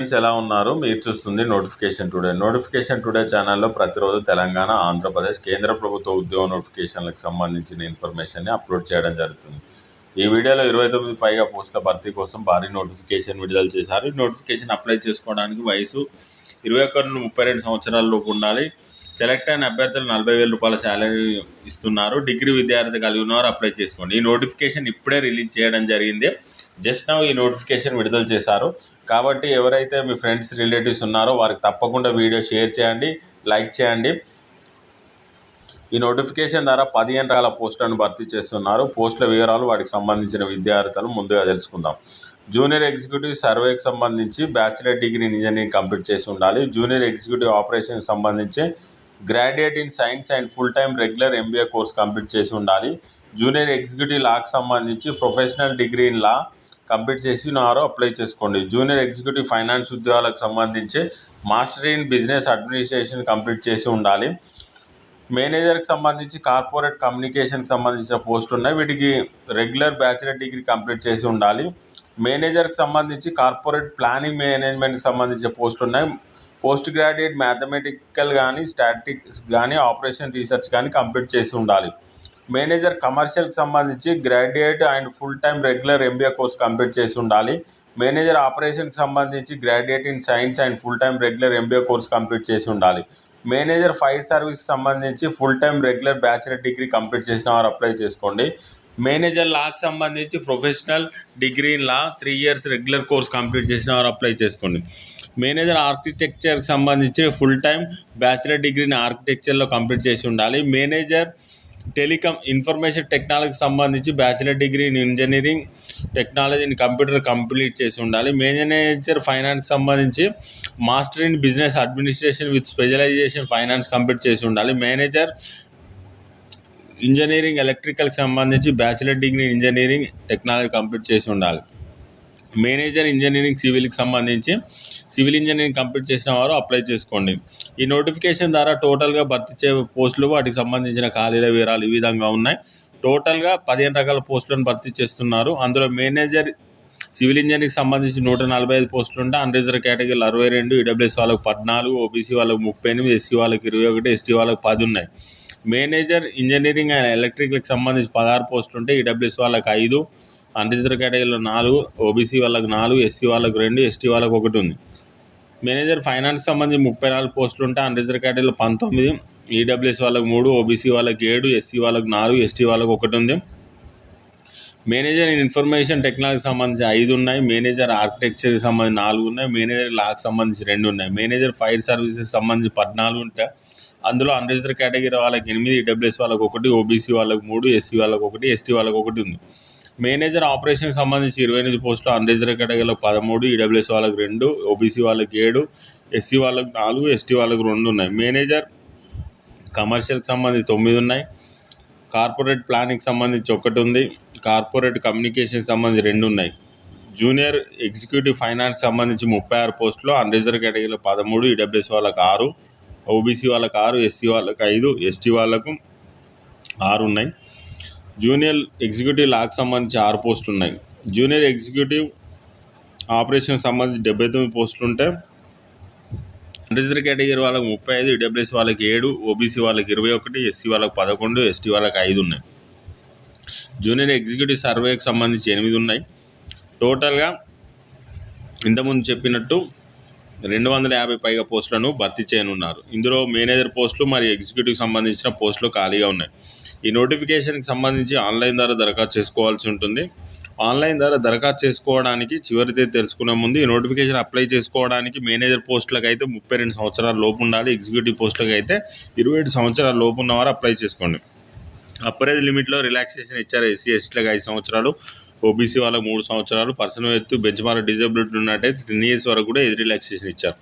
Friends ఎలా ఉన్నారు? మీరు చూస్తుంది నోటిఫికేషన్ టుడే ఛానల్లో ప్రతిరోజు తెలంగాణ, ఆంధ్రప్రదేశ్, కేంద్ర ప్రభుత్వ ఉద్యోగ నోటిఫికేషన్లకు సంబంధించిన ఇన్ఫర్మేషన్ని అప్లోడ్ చేయడం జరుగుతుంది. ఈ వీడియోలో 29 పైగా పోస్టుల భర్తీ కోసం భారీ నోటిఫికేషన్ విడుదల చేశారు. ఈ నోటిఫికేషన్ అప్లై చేసుకోవడానికి వయసు 21 నుండి 32 సంవత్సరాల లోపు ఉండాలి. సెలెక్ట్ అయిన అభ్యర్థులు 40,000 రూపాయల శాలరీ ఇస్తున్నారు. డిగ్రీ విద్యార్థి కలిగి ఉన్నవారు అప్లై చేసుకోండి. ఈ నోటిఫికేషన్ ఇప్పుడే రిలీజ్ చేయడం జరిగింది. జస్ట్ నౌ ఈ నోటిఫికేషన్ విడుదల చేశారు. కాబట్టి ఎవరైతే మీ ఫ్రెండ్స్, రిలేటివ్స్ ఉన్నారో వారికి తప్పకుండా వీడియో షేర్ చేయండి, లైక్ చేయండి. ఈ నోటిఫికేషన్ ద్వారా 15 రకాల పోస్టులను భర్తీ చేస్తున్నారు. పోస్టుల వివరాలు, వాటికి సంబంధించిన విద్యార్థులు ముందుగా తెలుసుకుందాం. జూనియర్ ఎగ్జిక్యూటివ్ సర్వేకి సంబంధించి bachelor degree in engineering complete చేసి ఉండాలి. జూనియర్ ఎగ్జిక్యూటివ్ ఆపరేషన్కి సంబంధించి graduate in science and full time regular MBA course complete చేసి ఉండాలి. జూనియర్ ఎగ్జిక్యూటివ్ లాకి సంబంధించి professional degree in law complete చేసినారో అప్లై చేసుకోండి. జూనియర్ ఎగ్జిక్యూటివ్ ఫైనాన్స్ ఉద్యోగాలకు సంబంధించి master in business administration complete చేసి ఉండాలి. మేనేజర్కి సంబంధించి కార్పొరేట్ కమ్యూనికేషన్కి సంబంధించిన పోస్టులు ఉన్నాయి. వీటికి రెగ్యులర్ బ్యాచిలర్ డిగ్రీ కంప్లీట్ చేసి ఉండాలి. మేనేజర్కి సంబంధించి కార్పొరేట్ ప్లానింగ్ మేనేజ్మెంట్కి సంబంధించిన పోస్టులు ఉన్నాయి. పోస్ట్ గ్రాడ్యుయేట్ మ్యాథమెటికల్ కానీ, స్టాటిక్స్ కానీ, ఆపరేషన్ రీసెర్చ్ కానీ కంప్లీట్ చేసి ఉండాలి. మేనేజర్ కమర్షియల్కి సంబంధించి graduate and full time regular MBA course complete చేసి ఉండాలి. మేనేజర్ ఆపరేషన్కి సంబంధించి graduate in science and full time regular MBA course complete చేసి ఉండాలి. మేనేజర్ ఫైర్ సర్వీస్ సంబంధించి full time regular bachelor degree complete చేసిన వారు అప్లై చేసుకోండి. మేనేజర్ లాకి సంబంధించి professional degree in law 3 years regular course complete చేసిన వారు అప్లై చేసుకోండి. మేనేజర్ ఆర్కిటెక్చర్కి సంబంధించి ఫుల్ టైమ్ బ్యాచిలర్ డిగ్రీని ఆర్కిటెక్చర్లో కంప్లీట్ చేసి ఉండాలి. మేనేజర్ టెలికాం ఇన్ఫర్మేషన్ టెక్నాలజీకి సంబంధించి bachelor degree in engineering technology in computer complete చేసి ఉండాలి. మేనేజర్ ఫైనాన్స్ సంబంధించి master in business administration with specialization finance complete చేసి ఉండాలి. మేనేజర్ ఇంజనీరింగ్ ఎలక్ట్రికల్కి సంబంధించి bachelor degree engineering technology complete చేసి ఉండాలి. మేనేజర్ ఇంజనీరింగ్ సివిల్కి సంబంధించి సివిల్ ఇంజనీరింగ్ కంప్లీట్ చేసిన వారు అప్లై చేసుకోండి. ఈ నోటిఫికేషన్ ద్వారా టోటల్గా భర్తీ చే పోస్టులు, వాటికి సంబంధించిన ఖాళీల వివరాలు ఈ విధంగా ఉన్నాయి. టోటల్గా 15 రకాల పోస్టులను భర్తీ చేస్తున్నారు. అందులో మేనేజర్ సివిల్ ఇంజనీరింగ్కి సంబంధించి 145 పోస్టులు ఉంటాయి. అన్రిజర్వ్ కేటగిరీలు 62, ఈడబ్ల్యూఎస్ వాళ్ళకి 14, ఓబీసీ వాళ్ళకి 38, ఎస్సీ వాళ్ళకి 21, ఎస్టీ వాళ్ళకి 10 ఉన్నాయి. మేనేజర్ ఇంజనీరింగ్ అండ్ ఎలక్ట్రికల్కి సంబంధించి 16 పోస్టులు ఉంటాయి. ఈడబ్ల్యూఎస్ వాళ్ళకి 5, అన్రిజర్వ్ కేటగిరీలో 4, ఓబీసీ వాళ్ళకి 4, ఎస్సీ వాళ్ళకి 2, ఎస్టీ వాళ్ళకి 1 ఉంది. మేనేజర్ ఫైనాన్స్ సంబంధించి 34 పోస్టులు ఉంటాయి. అన్రిజర్వ్ కేటగిరీలో 19, ఈడబ్ల్యూఎస్ వాళ్ళకి 3, ఓబీసీ వాళ్ళకి 7, ఎస్సీ వాళ్ళకి 4, ఎస్టీ వాళ్ళకి 1 ఉంది. మేనేజర్ ఇన్ఫర్మేషన్ టెక్నాలజీకి సంబంధించి 5 ఉన్నాయి. మేనేజర్ ఆర్కిటెక్చర్కి సంబంధించి 4 ఉన్నాయి. మేనేజర్ లాకి సంబంధించి 2 ఉన్నాయి. మేనేజర్ ఫైర్ సర్వీసెస్ సంబంధించి 14 ఉంటాయి. అందులో అన్రిజర్వ్ కేటగిరీ వాళ్ళకి 8, ఈడబ్ల్యూఎస్ వాళ్ళకి 1, ఓబీసీ వాళ్ళకి 3, ఎస్సీ వాళ్ళకి 1, ఎస్టీ వాళ్ళకి 1 ఉంది. మేనేజర్ ఆపరేషన్కి సంబంధించి 28 పోస్టులు. అన్రిజర్వ్ కేటగిరీలో 13, ఈడబ్ల్యూఎస్ వాళ్ళకి 2, ఓబీసీ వాళ్ళకి 7, ఎస్సీ వాళ్ళకి 4, ఎస్టీ వాళ్ళకి 2 ఉన్నాయి. మేనేజర్ కమర్షియల్కి సంబంధించి 9 ఉన్నాయి. కార్పొరేట్ ప్లానింగ్కి సంబంధించి 1 ఉంది. కార్పొరేట్ కమ్యూనికేషన్కి సంబంధించి 2 ఉన్నాయి. జూనియర్ ఎగ్జిక్యూటివ్ ఫైనాన్స్ సంబంధించి 36 పోస్టులు. అన్రిజర్వ్ కేటగిరీలో 13, ఈడబ్ల్యూఎస్ వాళ్ళకి 6, ఓబీసీ వాళ్ళకి 6, ఎస్సీ వాళ్ళకి 5, ఎస్టీ వాళ్ళకు 6 ఉన్నాయి. జూనియర్ ఎగ్జిక్యూటివ్ లాకి సంబంధించి 6 పోస్టులు ఉన్నాయి. జూనియర్ ఎగ్జిక్యూటివ్ ఆపరేషన్కి సంబంధించి 79 పోస్టులు ఉంటాయి. అన్రిజర్వ్ కేటగిరీ వాళ్ళకి 35, ఈడబ్ల్యూఎస్ వాళ్ళకి 7, ఓబీసీ వాళ్ళకి 21, ఎస్సీ వాళ్ళకి 11, ఎస్టీ వాళ్ళకి 5 ఉన్నాయి. జూనియర్ ఎగ్జిక్యూటివ్ సర్వేకి సంబంధించి 8 ఉన్నాయి. టోటల్గా ఇంతకుముందు చెప్పినట్టు 250 పైగా పోస్టులను భర్తీ చేయనున్నారు. ఇందులో మేనేజర్ పోస్టులు మరియు ఎగ్జిక్యూటివ్కి సంబంధించిన పోస్టులు ఖాళీగా ఉన్నాయి. ఈ నోటిఫికేషన్కి సంబంధించి ఆన్లైన్ ద్వారా దరఖాస్తు చేసుకోవాల్సి ఉంటుంది. ఆన్లైన్ ద్వారా దరఖాస్తు చేసుకోవడానికి చివరి తేదీ తెలుసుకునే ముందు ఈ నోటిఫికేషన్ అప్లై చేసుకోవడానికి మేనేజర్ పోస్టులకు అయితే 32 సంవత్సరాల లోపు ఉండాలి. ఎగ్జిక్యూటివ్ పోస్టులకు అయితే 27 సంవత్సరాల లోపు ఉన్నవారు అప్లై చేసుకోండి. అప్పర్ ఏజ్ లిమిట్లో రిలాక్సేషన్ ఇచ్చారు. ఎస్సీ ఎస్టీలకు 5 సంవత్సరాలు, ఓబీసీ వాళ్ళకి 3 సంవత్సరాలు, పర్సనల్ ఎత్తు బెంచ్ మార్క్ డిజబిలిటీ ఉన్నట్టయితే 10 years వరకు కూడా ఏజ్ రిలాక్సేషన్ ఇచ్చారు.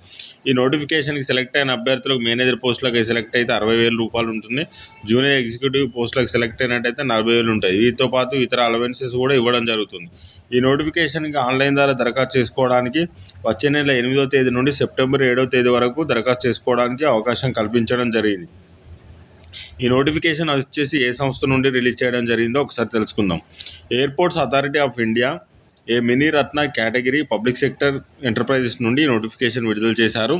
ఈ నోటిఫికేషన్కి సెలెక్ట్ అయిన అభ్యర్థులకు మేనేజర్ పోస్టులకు సెలెక్ట్ అయితే 60,000 రూపాయలు ఉంటుంది. జూనియర్ ఎగ్జిక్యూటివ్ పోస్టులకు సెలెక్ట్ అయినట్టయితే 40,000 ఉంటాయి. వీటితో పాటు ఇతర అలవెన్సెస్ కూడా ఇవ్వడం జరుగుతుంది. ఈ నోటిఫికేషన్కి ఆన్లైన్ ద్వారా దరఖాస్తు చేసుకోవడానికి వచ్చే నెల 8వ తేదీ నుండి సెప్టెంబర్ 7వ తేదీ వరకు దరఖాస్తు చేసుకోవడానికి అవకాశం కల్పించడం జరిగింది. ఈ నోటిఫికేషన్ వచ్చేసి ఏ సంస్థ నుండి రిలీజ్ చేయడం జరిగిందో ఒకసారి తెలుసుకుందాం. Airports authority of India A mini Ratna category public sector enterprises నుండి నోటిఫికేషన్ విడుదల చేశారు.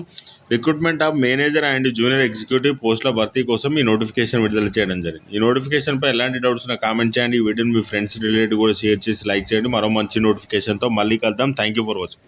Recruitment of manager and junior executive పోస్టుల భర్తీ కోసం ఈ నోటిఫికేషన్ విడుదల చేయడం జరిగింది. ఈ నోటిఫికేషన్పై ఎలాంటి డౌట్స్ ఉన్నా కామెంట్ చేయండి. ఈ వీడియోని మీ ఫ్రెండ్స్ రిలేటివ్ కూడా షేర్ చేసి లైక్ చేయండి. మరో మంచి నోటిఫికేషన్తో మళ్ళీ కలుద్దాం. Thank you for watching.